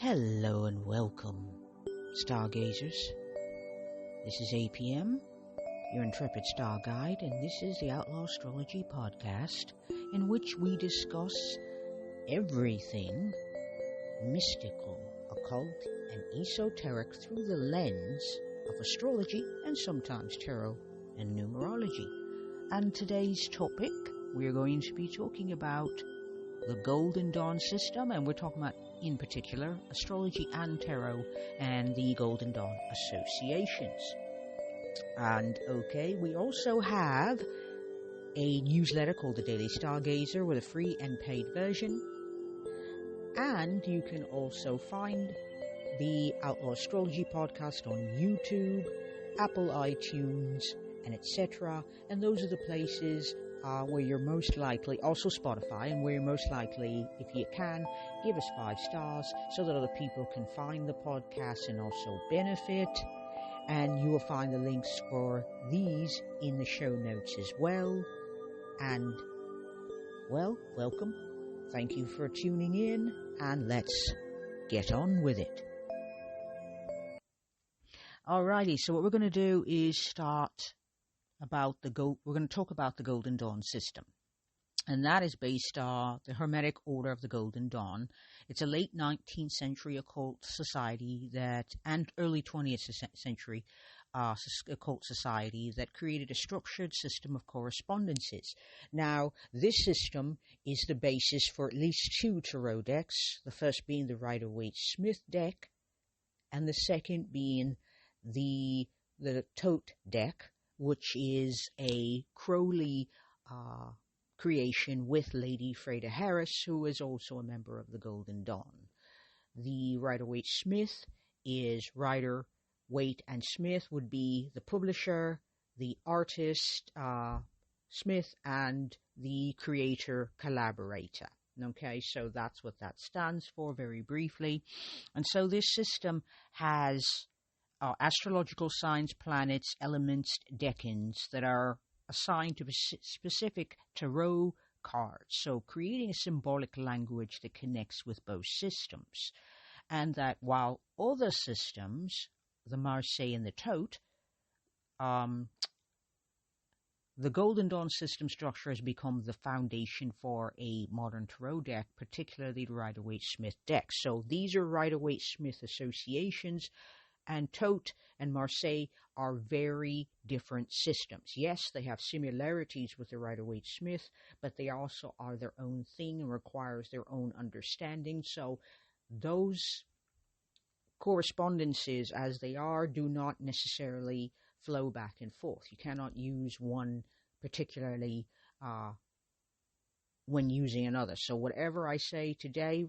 Hello and welcome, stargazers. This is APM, your intrepid star guide, and this is the Outlaw Astrology podcast, in which we discuss everything mystical, occult, and esoteric through the lens of astrology and sometimes tarot and numerology. And today's topic, we're going to be talking about the Golden Dawn system, and we're talking about, in particular, astrology and tarot and the Golden Dawn associations. And we also have a newsletter called the Daily Stargazer with a free and paid version. And you can also find the Outlaw Astrology podcast on YouTube, Apple iTunes, and etc. And those are the places where you're most likely, also Spotify, and where you're most likely, if you can, give us 5 stars so that other people can find the podcast and also benefit. And you will find the links for these in the show notes as well. And, well, welcome. Thank you for tuning in, and let's get on with it. Alrighty, so what we're going to do is we're going to talk about the Golden Dawn system, and that is based on the Hermetic Order of the Golden Dawn. It's a late 19th century occult society and early 20th century occult society that created a structured system of correspondences. Now, this system is the basis for at least 2 tarot decks, the first being the Rider-Waite-Smith deck, and the second being the Tote deck, which is a Crowley creation with Lady Freda Harris, who is also a member of the Golden Dawn. The Rider-Waite-Smith is Rider, Waite, and Smith would be the publisher, the artist, Smith, and the creator collaborator. Okay, so that's what that stands for very briefly. And so this system has astrological signs, planets, elements, decans that are assigned to specific tarot cards, so creating a symbolic language that connects with both systems. And that while other systems, the Marseille and the Tote, the Golden Dawn system structure has become the foundation for a modern tarot deck, particularly the Rider-Waite-Smith deck. So these are Rider-Waite-Smith associations, and Tote and Marseille are very different systems. Yes, they have similarities with the Rider-Waite-Smith, but they also are their own thing and requires their own understanding. So those correspondences, as they are, do not necessarily flow back and forth. You cannot use one particularly when using another. So whatever I say today,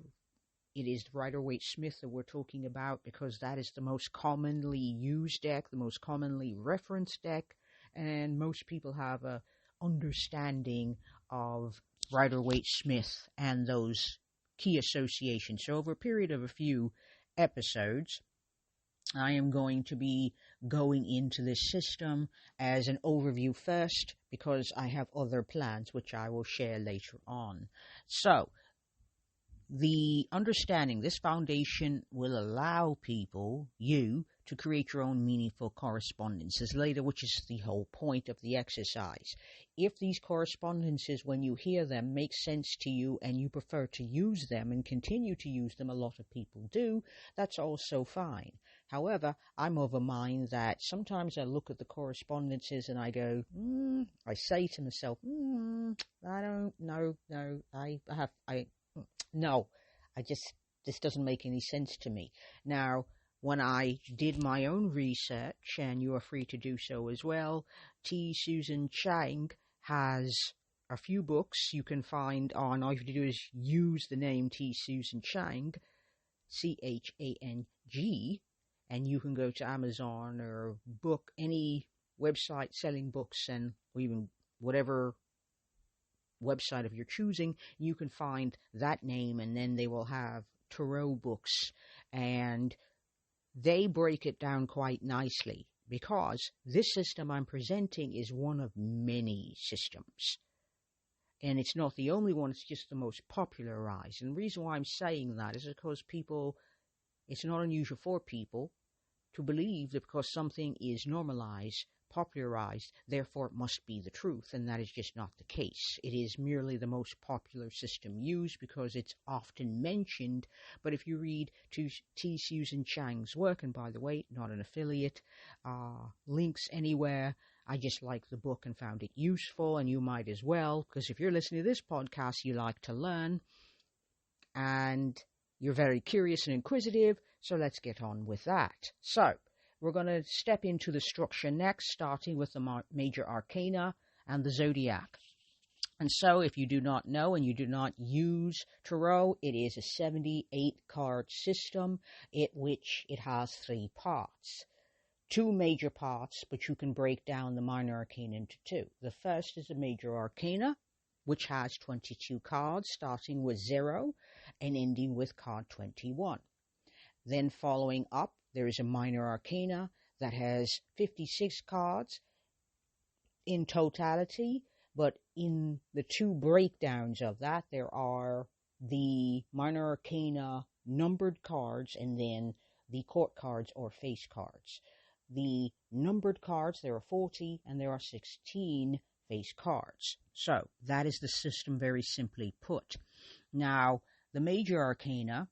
it is the Rider-Waite-Smith that we're talking about, because that is the most commonly used deck, the most commonly referenced deck, and most people have a understanding of Rider-Waite-Smith and those key associations. So over a period of a few episodes, I am going to be going into this system as an overview first, because I have other plans which I will share later on. So, the understanding, this foundation will allow you, to create your own meaningful correspondences later, which is the whole point of the exercise. If these correspondences, when you hear them, make sense to you and you prefer to use them and continue to use them, a lot of people do, that's also fine. However, I'm of a mind that sometimes I look at the correspondences and I go, I say to myself, I don't know, this doesn't make any sense to me. Now, when I did my own research, and you are free to do so as well, T. Susan Chang has a few books you can find on, all you have to do is use the name T. Susan Chang, Chang, and you can go to Amazon or book any website selling books, and or even whatever website of your choosing, you can find that name, and then they will have tarot books, and they break it down quite nicely, because this system I'm presenting is one of many systems. And it's not the only one, it's just the most popularized. And the reason why I'm saying that is because people it's not unusual for people to believe that because something is normalized, popularized, therefore it must be the truth, and that is just not the case. It is merely the most popular system used because it's often mentioned, but if you read T. Susan Chang's work, and by the way, not an affiliate, links anywhere, I just liked the book and found it useful, and you might as well, because if you're listening to this podcast, you like to learn, and you're very curious and inquisitive, so let's get on with that. So, we're going to step into the structure next, starting with the major arcana and the zodiac. And so, if you do not know and you do not use tarot, it is a 78-card system, which it has 3 parts. 2 major parts, but you can break down the minor arcana into 2. The first is the major arcana, which has 22 cards, starting with 0 and ending with card 21. Then following up, there is a minor arcana that has 56 cards in totality, but in the 2 breakdowns of that, there are the minor arcana numbered cards and then the court cards or face cards. The numbered cards, there are 40, and there are 16 face cards. So, that is the system very simply put. Now, the major arcana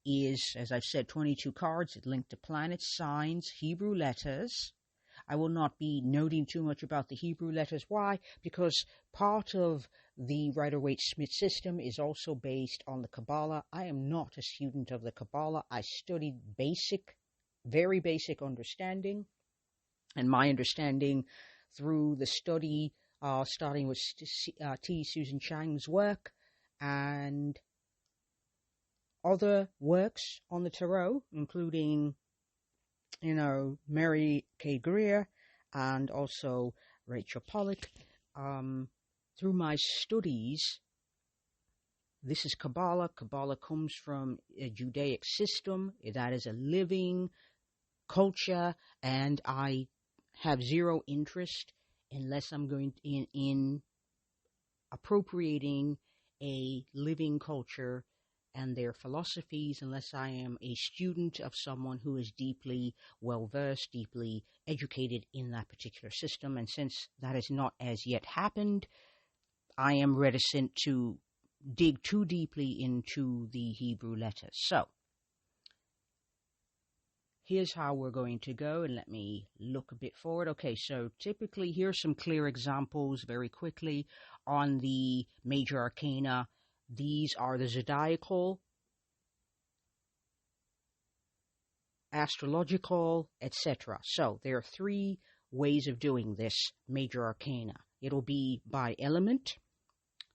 is, as I've said, 22 cards. It linked to planets, signs, Hebrew letters. I will not be noting too much about the Hebrew letters. Why? Because part of the Rider-Waite-Smith system is also based on the Kabbalah. I am not a student of the Kabbalah. I studied very basic understanding, and my understanding through the study, starting with T. Susan Chang's work and other works on the tarot, including, Mary K. Greer and also Rachel Pollack. Through my studies, this is Kabbalah. Kabbalah comes from a Judaic system that is a living culture, and I have zero interest unless I'm going in appropriating a living culture and their philosophies, unless I am a student of someone who is deeply well-versed, deeply educated in that particular system. And since that has not as yet happened, I am reticent to dig too deeply into the Hebrew letters. So, here's how we're going to go, and let me look a bit forward. Okay, so typically, here's some clear examples very quickly on the major arcana. These are the zodiacal, astrological, etc. So there are 3 ways of doing this major arcana. It'll be by element,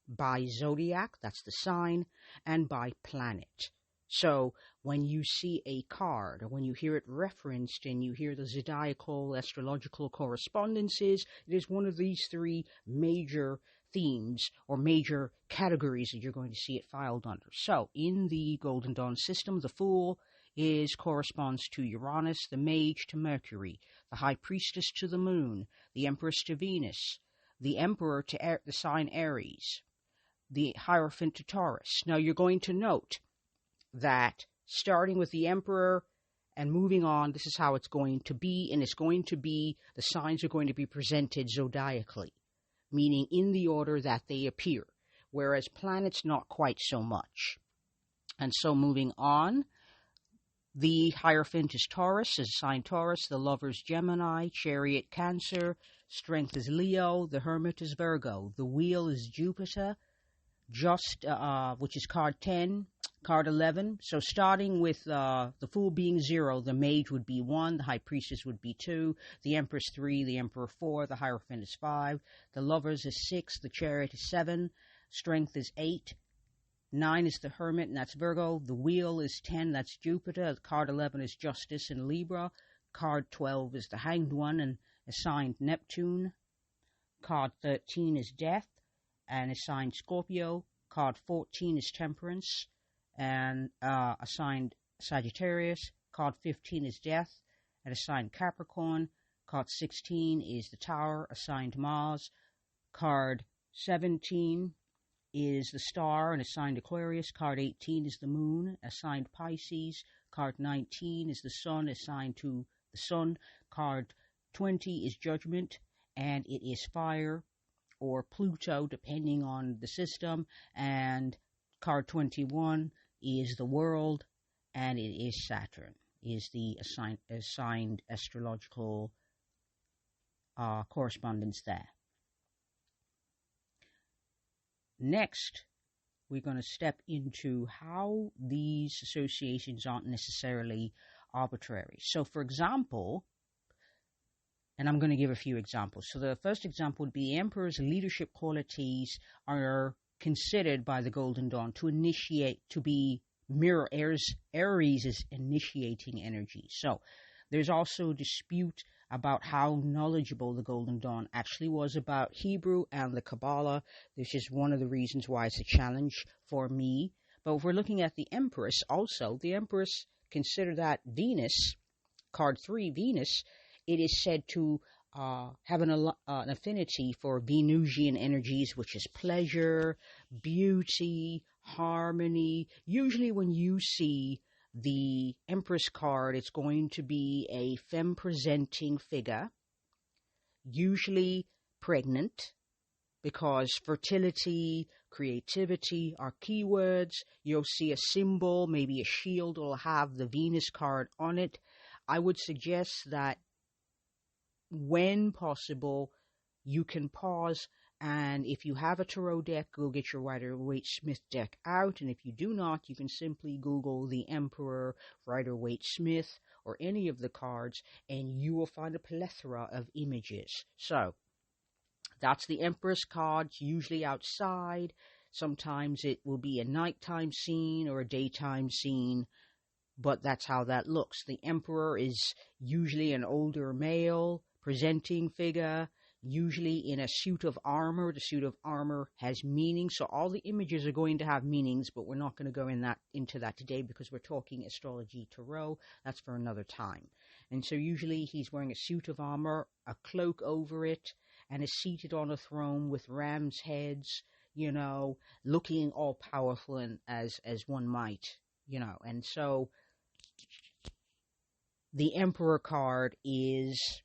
by zodiac, that's the sign, and by planet. So when you see a card, or when you hear it referenced and you hear the zodiacal, astrological correspondences, it is one of these 3 major themes or major categories that you're going to see it filed under. So in the Golden Dawn system, the Fool corresponds to Uranus, the Mage to Mercury, the High Priestess to the Moon, the Empress to Venus, the Emperor to the sign Aries, the Hierophant to Taurus. Now you're going to note that starting with the Emperor and moving on, this is how it's going to be, and it's going to be, the signs are going to be presented zodiacally, meaning in the order that they appear, whereas planets not quite so much. And so moving on, the Hierophant is Taurus, is sign Taurus, the Lover is Gemini, Chariot Cancer, Strength is Leo, the Hermit is Virgo, the Wheel is Jupiter, which is card 10, card 11. So starting with the Fool being 0, the Mage would be 1, the High Priestess would be 2, the Empress 3, the Emperor 4, the Hierophant is 5, the Lovers is 6, the Chariot is 7, Strength is 8, 9 is the Hermit, and that's Virgo, the Wheel is 10, that's Jupiter, card 11 is Justice in Libra, card 12 is the Hanged One and assigned Neptune, card 13 is Death and assigned Scorpio, card 14 is Temperance and assigned Sagittarius, card 15 is Death and assigned Capricorn, card 16 is the Tower, assigned Mars, card 17 is the Star and assigned Aquarius, card 18 is the Moon, assigned Pisces, Card 19 is the sun, assigned to the sun. Card 20 is judgment, and it is fire or Pluto, depending on the system. And card 21 is the world, and it is Saturn, is the assigned astrological correspondence there. Next, we're going to step into how these associations aren't necessarily arbitrary. So, for example, and I'm going to give a few examples. So the first example would be the Emperor's leadership qualities are considered by the Golden Dawn to initiate, to be mirror Aries' initiating energy. So there's also a dispute about how knowledgeable the Golden Dawn actually was about Hebrew and the Kabbalah. This is one of the reasons why it's a challenge for me. But if we're looking at the Empress also, the Empress, consider that Venus, card 3, Venus, it is said to have an affinity for Venusian energies, which is pleasure, beauty, harmony. Usually when you see the Empress card, it's going to be a femme-presenting figure, usually pregnant, because fertility, creativity are keywords. You'll see a symbol, maybe a shield will have the Venus card on it. I would suggest that when possible, you can pause, and if you have a tarot deck, go get your Rider-Waite-Smith deck out, and if you do not, you can simply Google the Emperor, Rider-Waite-Smith, or any of the cards, and you will find a plethora of images. So, that's the Empress card, usually outside. Sometimes it will be a nighttime scene or a daytime scene, but that's how that looks. The Emperor is usually an older male presenting figure, usually in a suit of armor. The suit of armor has meaning, so all the images are going to have meanings, but we're not going to go into that today because we're talking astrology tarot. That's for another time. And so usually he's wearing a suit of armor, a cloak over it, and is seated on a throne with ram's heads, looking all powerful and as one might, And so the Emperor card is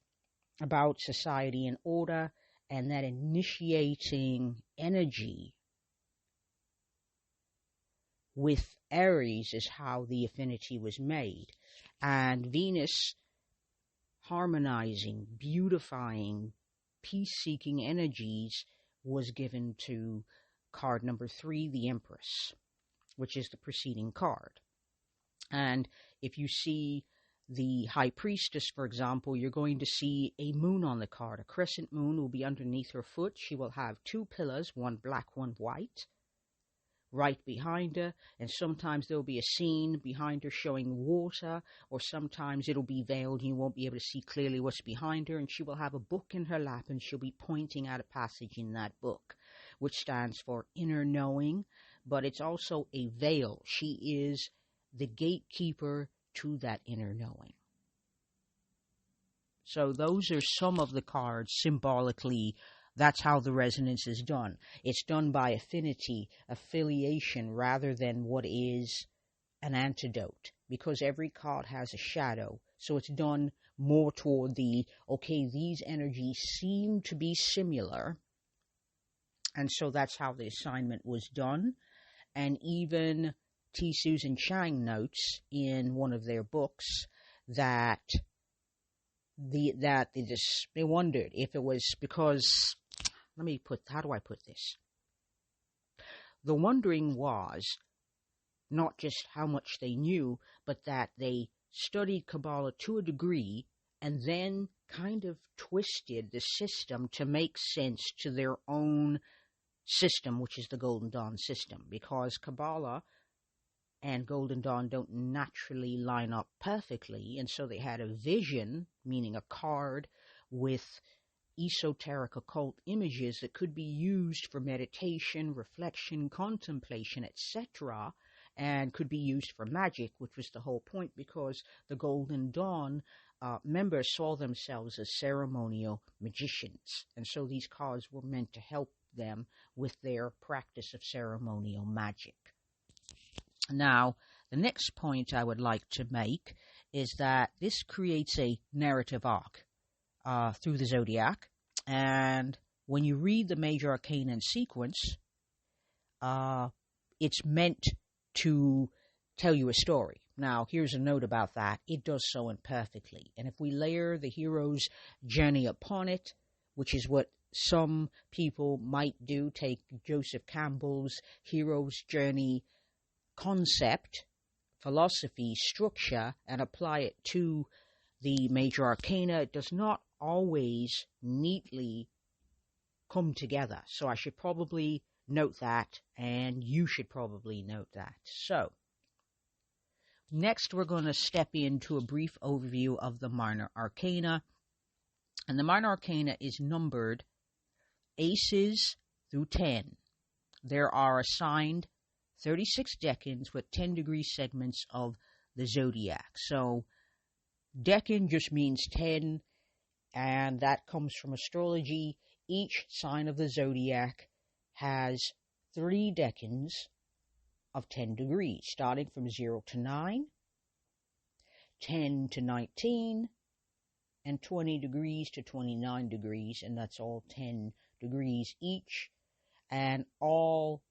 about society and order, and that initiating energy with Aries is how the affinity was made. And Venus harmonizing, beautifying, peace-seeking energies was given to card number 3, the Empress, which is the preceding card. And if you see the High Priestess, for example, you're going to see a moon on the card. A crescent moon will be underneath her foot. She will have 2 pillars, one black, one white, right behind her. And sometimes there'll be a scene behind her showing water, or sometimes it'll be veiled and you won't be able to see clearly what's behind her. And she will have a book in her lap, and she'll be pointing out a passage in that book, which stands for inner knowing. But it's also a veil. She is the gatekeeper to that inner knowing. So those are some of the cards symbolically. That's how the resonance is done. It's done by affinity, affiliation, rather than what is an antidote, because every card has a shadow. So it's done more toward these energies seem to be similar. And so that's how the assignment was done. And even T. Susan Chang notes in one of their books that they wondered if it was because, how do I put this? The wondering was not just how much they knew, but that they studied Kabbalah to a degree and then kind of twisted the system to make sense to their own system, which is the Golden Dawn system, because Kabbalah and Golden Dawn don't naturally line up perfectly, and so they had a vision, meaning a card with esoteric occult images that could be used for meditation, reflection, contemplation, etc., and could be used for magic, which was the whole point, because the Golden Dawn members saw themselves as ceremonial magicians, and so these cards were meant to help them with their practice of ceremonial magic. Now, the next point I would like to make is that this creates a narrative arc through the zodiac. And when you read the major arcana in sequence, it's meant to tell you a story. Now, here's a note about that. It does so imperfectly. And if we layer the hero's journey upon it, which is what some people might do, take Joseph Campbell's hero's journey concept, philosophy, structure, and apply it to the major arcana, it does not always neatly come together. So I should probably note that, and you should probably note that. So, next we're going to step into a brief overview of the minor arcana. And the minor arcana is numbered aces through 10. There are assigned 36 decans with 10-degree segments of the zodiac. So, decan just means 10, and that comes from astrology. Each sign of the zodiac has 3 decans of 10 degrees, starting from 0 to 9, 10 to 19, and 20 degrees to 29 degrees, and that's all 10 degrees each, and all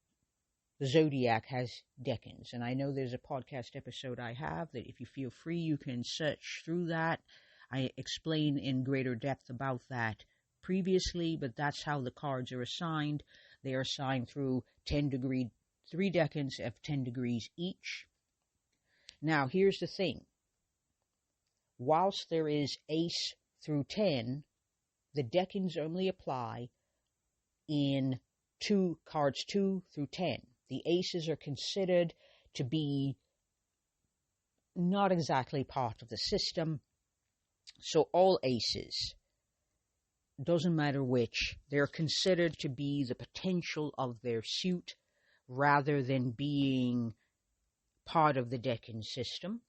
the zodiac has decans. And I know there's a podcast episode I have that if you feel free, you can search through that. I explain in greater depth about that previously, but that's how the cards are assigned. They are assigned through 3 decans of 10 degrees each. Now, here's the thing. Whilst there is ace through 10, the decans only apply in cards 2 through 10. The aces are considered to be not exactly part of the system. So all aces, doesn't matter which, they're considered to be the potential of their suit rather than being part of the decan system.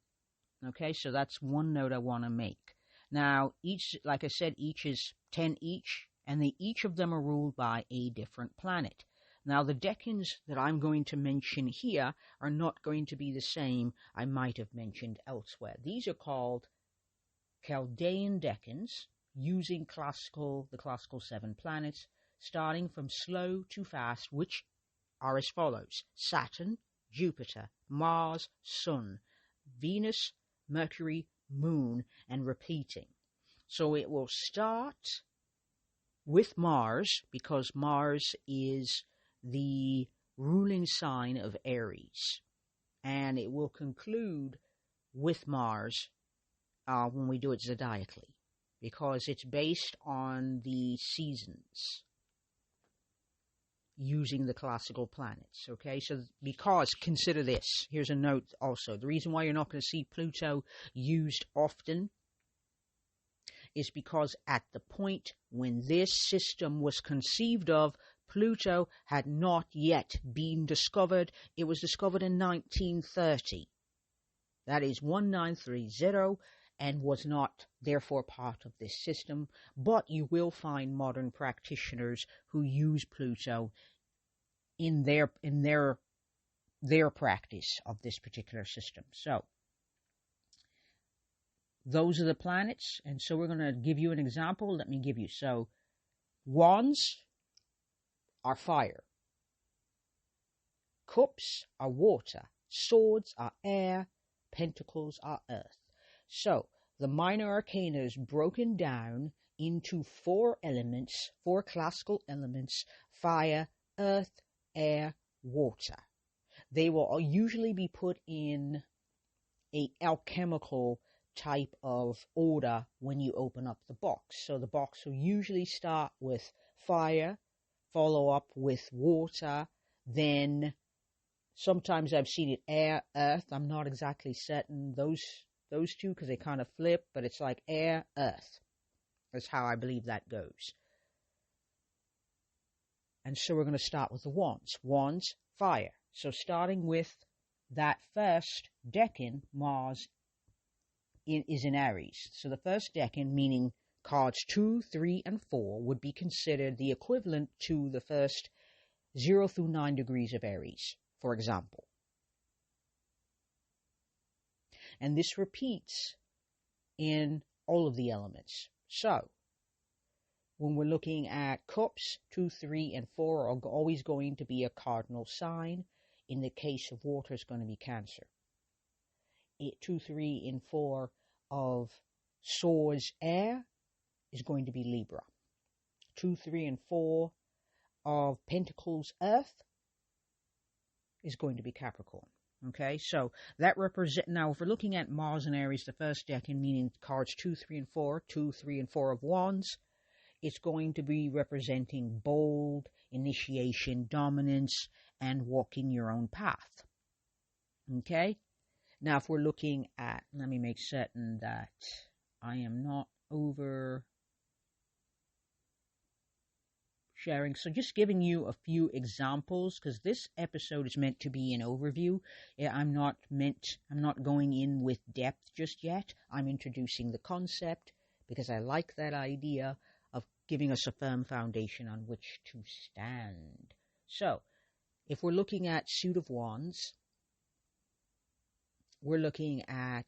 Okay, so that's one note I want to make. Now, each, like I said, each is 10 each, and each of them are ruled by a different planet. Now, the decans that I'm going to mention here are not going to be the same I might have mentioned elsewhere. These are called Chaldean decans, using the classical 7 planets, starting from slow to fast, which are as follows: Saturn, Jupiter, Mars, Sun, Venus, Mercury, Moon, and repeating. So it will start with Mars, because Mars is the ruling sign of Aries, and it will conclude with Mars when we do it zodiacally, because it's based on the seasons using the classical planets. Okay, so because, consider this, here's a note also. The reason why you're not going to see Pluto used often is because at the point when this system was conceived of, Pluto had not yet been discovered. It was discovered in 1930. That is 1930, and was not therefore part of this system. But you will find modern practitioners who use Pluto in their practice of this particular system. So those are the planets, and so we're going to give you an example. Let me give you. So wands are fire, cups are water, swords are air, pentacles are earth. So the minor arcana is broken down into 4 elements, 4 classical elements: fire, earth, air, water. They will usually be put in a alchemical type of order when you open up the box. So the box will usually start with fire, follow up with water, then sometimes I've seen it air, earth. I'm not exactly certain those two, because they kind of flip, but it's like air, earth. That's how I believe that goes. And so we're going to start with the wands. Wands, fire. So starting with that first decan, Mars is in Aries. So the first decan, meaning cards 2, 3, and 4, would be considered the equivalent to the first 0 through 9 degrees of Aries, for example. And this repeats in all of the elements. So, when we're looking at cups, 2, 3, and 4 are always going to be a cardinal sign. In the case of water, it's going to be Cancer. 2, 3, and 4 of swords, air, is going to be Libra. 2, 3, and 4 of pentacles, earth, is going to be Capricorn. Okay, so that represent, now if we're looking at Mars and Aries, the first decan, meaning cards 2, 3, and 4, 2, 3, and 4 of wands, it's going to be representing bold, initiation, dominance, and walking your own path. Okay, now if we're looking at, let me make certain that I am not over sharing. So just giving you a few examples, because this episode is meant to be an overview. I'm not going in with depth just yet. I'm introducing the concept because I like that idea of giving us a firm foundation on which to stand. So if we're looking at suit of wands, we're looking at,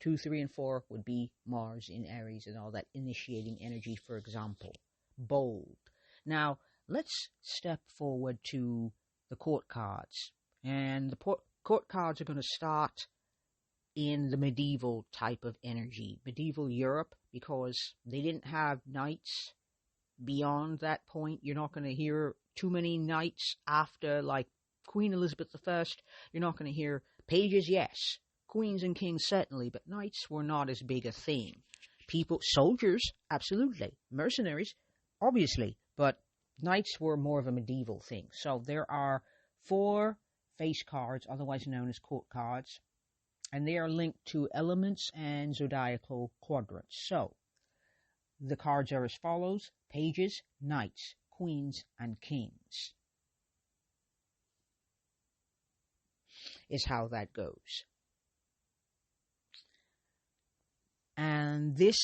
2, 3, and 4 would be Mars in Aries and all that initiating energy, for example. Bold. Now, let's step forward to the court cards. And the court cards are going to start in the medieval type of energy. Medieval Europe, because they didn't have knights beyond that point. You're not going to hear too many knights after, like, Queen Elizabeth I. You're not going to hear pages, yes. Queens and kings, certainly, but knights were not as big a thing. Soldiers, absolutely. Mercenaries, obviously, but knights were more of a medieval thing. So there are 4 face cards, otherwise known as court cards, and they are linked to elements and zodiacal quadrants. So the cards are as follows: pages, knights, queens, and kings is how that goes. And this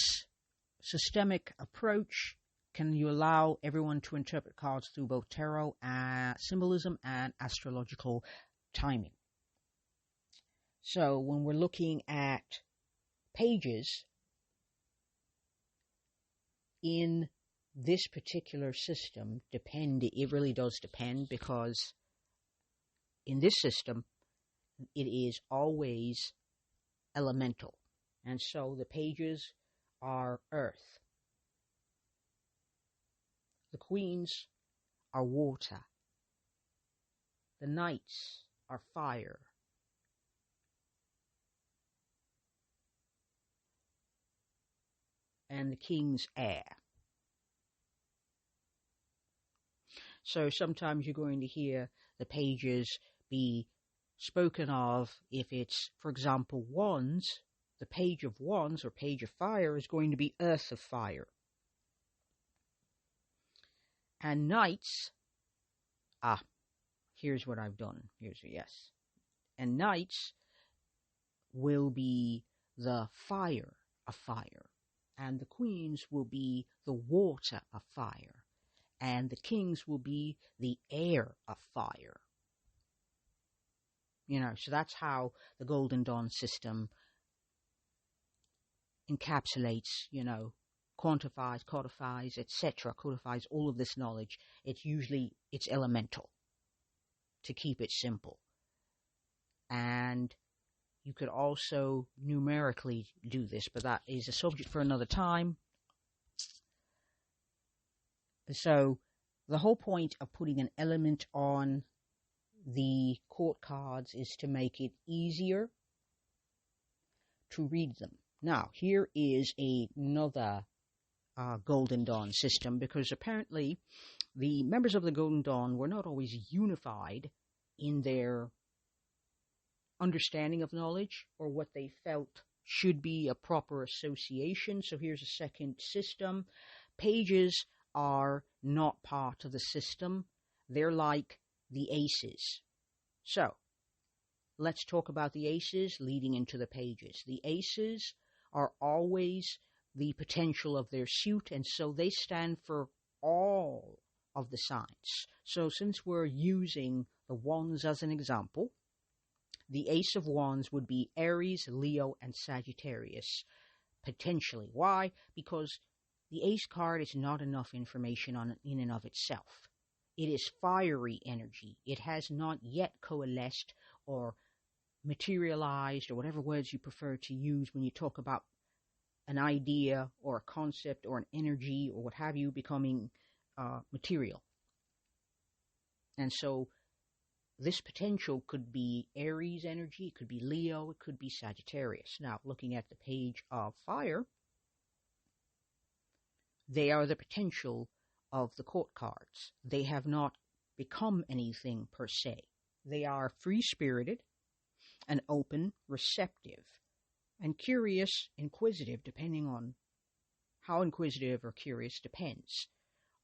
systemic approach can you allow everyone to interpret cards through both tarot symbolism and astrological timing. So when we're looking at pages in this particular system, it really does depend, because in this system it is always elemental. And so the pages are earth. The queens are water. The knights are fire. And the kings air. So sometimes you're going to hear the pages be spoken of if it's, for example, wands. The page of wands or page of fire is going to be earth of fire. And knights, here's what I've done. Yes. And knights will be the fire of fire. And the queens will be the water of fire. And the kings will be the air of fire. So that's how the Golden Dawn system encapsulates, quantifies, codifies, etc., codifies all of this knowledge. It's elemental, to keep it simple. And you could also numerically do this, but that is a subject for another time. So the whole point of putting an element on the court cards is to make it easier to read them. Now, here is another Golden Dawn system, because apparently the members of the Golden Dawn were not always unified in their understanding of knowledge or what they felt should be a proper association. So here's a second system. Pages are not part of the system. They're like the aces. So let's talk about the aces leading into the pages. The aces are always the potential of their suit, and so they stand for all of the signs. So since we're using the wands as an example, The Ace of Wands would be Aries, Leo, and Sagittarius, potentially. Why? Because the Ace card is not enough information in and of itself. It is fiery energy. It has not yet coalesced or materialized, or whatever words you prefer to use when you talk about an idea or a concept or an energy or what have you becoming material. And so this potential could be Aries energy, it could be Leo, it could be Sagittarius. Now, looking at the page of fire, they are the potential of the court cards. They have not become anything per se. They are free-spirited and open, receptive, and curious, inquisitive, depending on how inquisitive or curious depends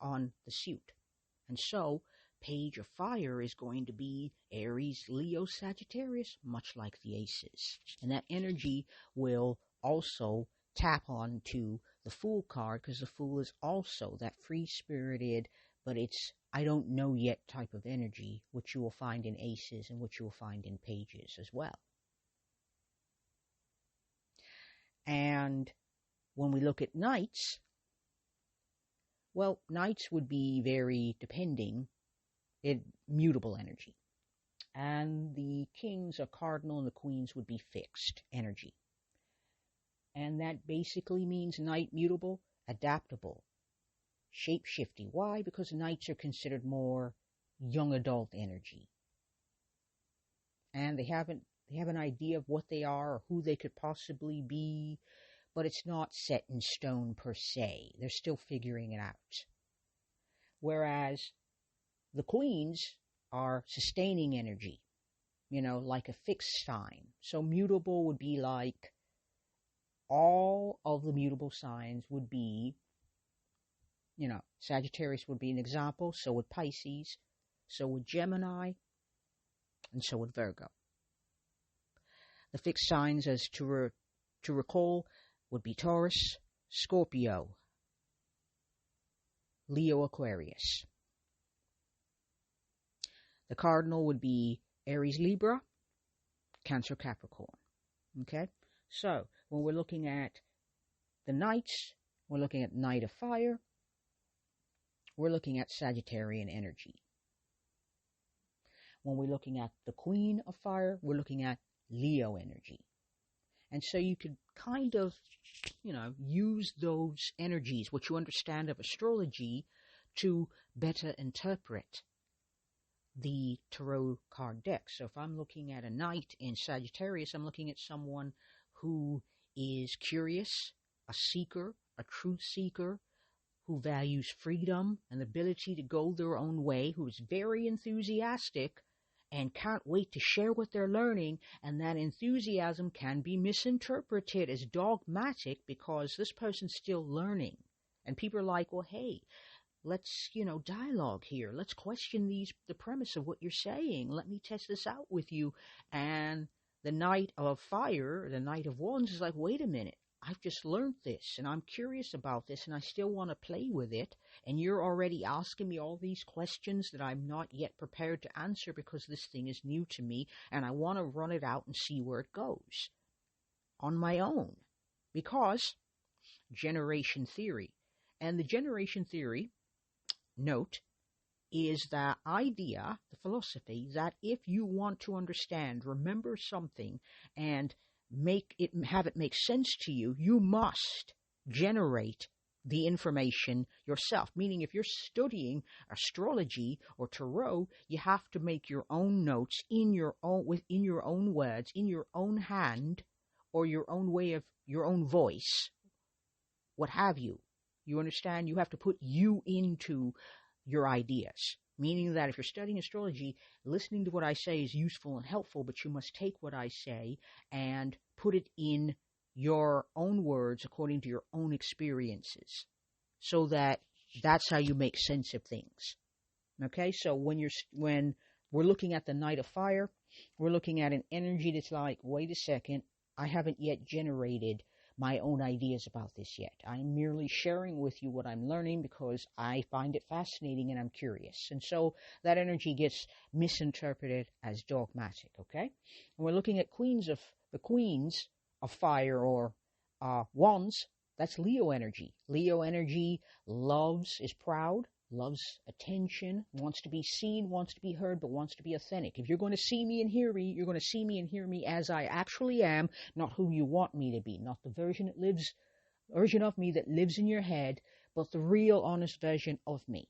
on the suit. And so, page of fire is going to be Aries, Leo, Sagittarius, much like the aces. And that energy will also tap on to the Fool card, because the Fool is also that free-spirited, but it's I don't know yet type of energy, which you will find in aces and which you will find in pages as well. And when we look at knights, well, knights would be very depending, mutable energy. And the kings are cardinal and the queens would be fixed energy. And that basically means knight mutable, adaptable, shape-shifty. Why? Because knights are considered more young adult energy. And they have an idea of what they are or who they could possibly be, but it's not set in stone per se. They're still figuring it out. Whereas the queens are sustaining energy, like a fixed sign. So mutable would be like all of the mutable signs would be, Sagittarius would be an example, so would Pisces, so would Gemini, and so would Virgo. The fixed signs, as to recall, would be Taurus, Scorpio, Leo, Aquarius. The cardinal would be Aries, Libra, Cancer, Capricorn. Okay? So, when we're looking at the knights, we're looking at Knight of Fire, we're looking at Sagittarian energy. When we're looking at the Queen of Fire, we're looking at Leo energy. And so you could kind of, use those energies, what you understand of astrology, to better interpret the tarot card deck. So if I'm looking at a knight in Sagittarius, I'm looking at someone who is curious, a seeker, a truth seeker, who values freedom and the ability to go their own way, who is very enthusiastic and can't wait to share what they're learning, and that enthusiasm can be misinterpreted as dogmatic because this person's still learning. And people are like, well, hey, let's, dialogue here. Let's question the premise of what you're saying. Let me test this out with you. And the Knight of Fire, the Knight of Wands, is like, wait a minute. I've just learned this, and I'm curious about this, and I still want to play with it, and you're already asking me all these questions that I'm not yet prepared to answer because this thing is new to me, and I want to run it out and see where it goes on my own. Because generation theory. And the generation theory, note, is the idea, the philosophy, that if you want to understand, remember something, and have it make sense to you, you must generate the information yourself. Meaning, if you're studying astrology or tarot, you have to make your own notes in your own words, in your own hand, or your own way of your own voice, what have you. You understand? You have to put you into your ideas. Meaning that if you're studying astrology, listening to what I say is useful and helpful, but you must take what I say and put it in your own words according to your own experiences, so that's how you make sense of things. Okay, so when we're looking at the Knight of Fire, we're looking at an energy that's like, wait a second, I haven't yet generated my own ideas about this yet. I'm merely sharing with you what I'm learning because I find it fascinating and I'm curious. And so that energy gets misinterpreted as dogmatic, okay? And we're looking at the queens of fire or wands. That's Leo energy. Leo energy is proud, loves attention, wants to be seen, wants to be heard, but wants to be authentic. If you're going to see me and hear me, you're going to see me and hear me as I actually am, not who you want me to be, not the version of me that lives in your head, but the real, honest version of me.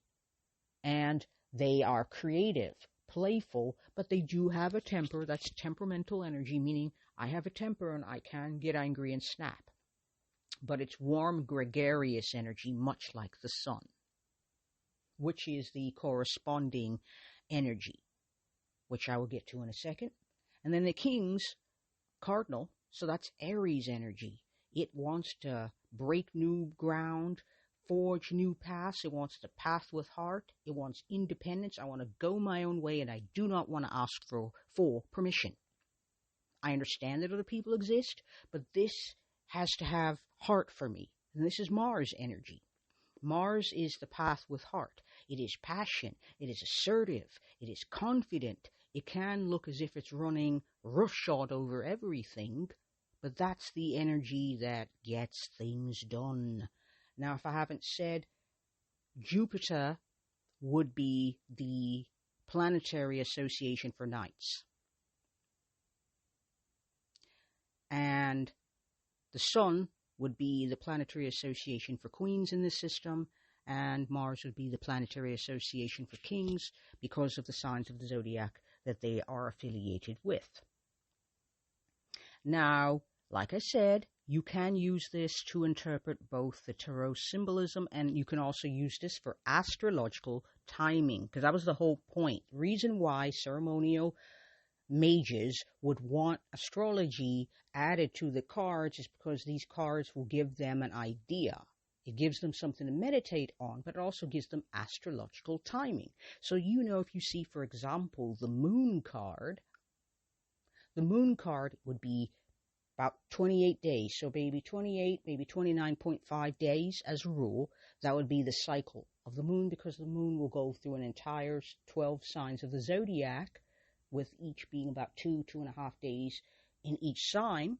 And they are creative, playful, but they do have a temper. That's temperamental energy, meaning I have a temper and I can get angry and snap. But it's warm, gregarious energy, much like the sun, which is the corresponding energy, which I will get to in a second. And then the king's cardinal, so that's Aries energy. It wants to break new ground, forge new paths. It wants to path with heart. It wants independence. I want to go my own way, and I do not want to ask for permission. I understand that other people exist, but this has to have heart for me. And this is Mars energy. Mars is the path with heart. It is passion. It is assertive. It is confident. It can look as if it's running roughshod over everything, but that's the energy that gets things done. Now, if I haven't said, Jupiter would be the planetary association for knights. And the Sun would be the planetary association for queens in this system, and Mars would be the planetary association for kings because of the signs of the zodiac that they are affiliated with. Now, like I said, you can use this to interpret both the tarot symbolism, and you can also use this for astrological timing, because that was the whole point. Reason why ceremonial mages would want astrology added to the cards is because these cards will give them an idea. It gives them something to meditate on, but it also gives them astrological timing. So if you see, for example, the moon card would be about 28 days. So maybe 28, maybe 29.5 days as a rule. That would be the cycle of the moon, because the moon will go through an entire 12 signs of the zodiac, with each being about 2.5 days in each sign.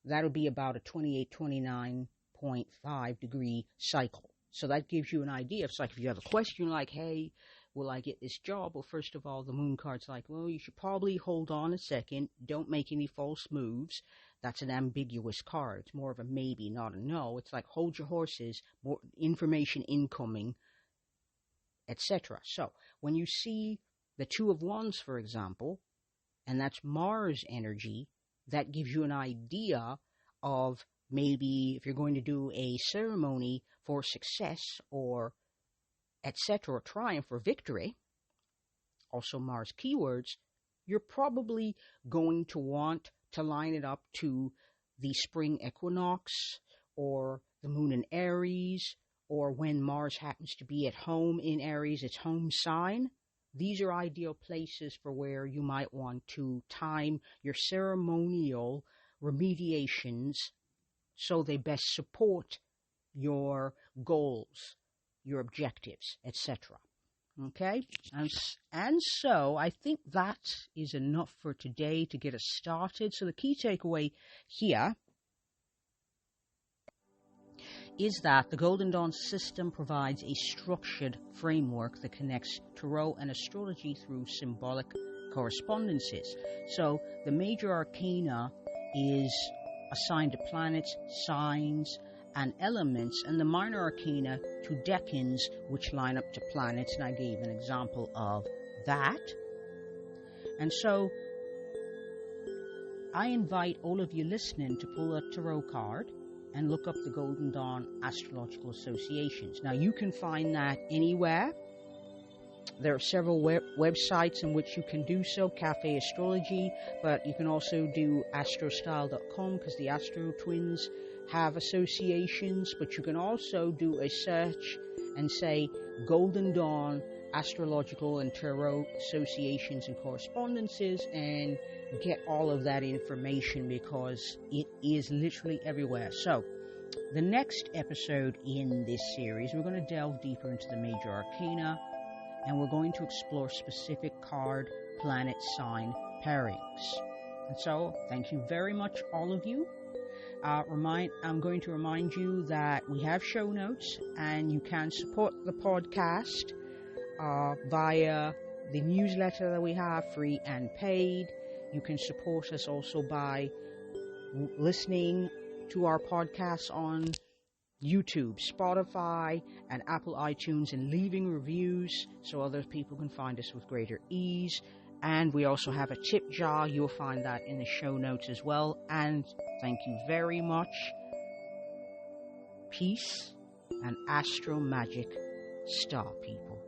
That'll be about a 28, 29.5 degree cycle. So that gives you an idea. It's like if you have a question like, hey, will I get this job? Well, first of all, the moon card's like, well, you should probably hold on a second. Don't make any false moves. That's an ambiguous card. It's more of a maybe, not a no. It's like, hold your horses, more information incoming, etc. So when you see the Two of Wands, for example, and that's Mars energy, that gives you an idea of maybe if you're going to do a ceremony for success or etc., or triumph or victory, also Mars keywords, you're probably going to want to line it up to the spring equinox or the moon in Aries, or when Mars happens to be at home in Aries, its home sign. These are ideal places for where you might want to time your ceremonial remediations so they best support your goals, your objectives, etc. Okay? And so I think that is enough for today to get us started. So the key takeaway here is that the Golden Dawn system provides a structured framework that connects tarot and astrology through symbolic correspondences. So the major arcana is assigned to planets, signs, and elements, and the minor arcana to decans, which line up to planets, and I gave an example of that. And so I invite all of you listening to pull a tarot card and look up the Golden Dawn Astrological Associations. Now, you can find that anywhere. There are several websites in which you can do so, Cafe Astrology, but you can also do astrostyle.com, because the Astro Twins have associations, but you can also do a search and say Golden Dawn astrological and tarot associations and correspondences and get all of that information, because it is literally everywhere. So the next episode in this series, we're going to delve deeper into the major arcana, and we're going to explore specific card, planet, sign pairings. And so, thank you very much, all of you. I'm going to remind you that we have show notes, and you can support the podcast via the newsletter that we have, free and paid. You can support us also by listening to our podcasts on YouTube, Spotify, and Apple iTunes, and leaving reviews so other people can find us with greater ease. And we also have a tip jar. You'll find that in the show notes as well. And thank you very much. Peace and astro magic, star people.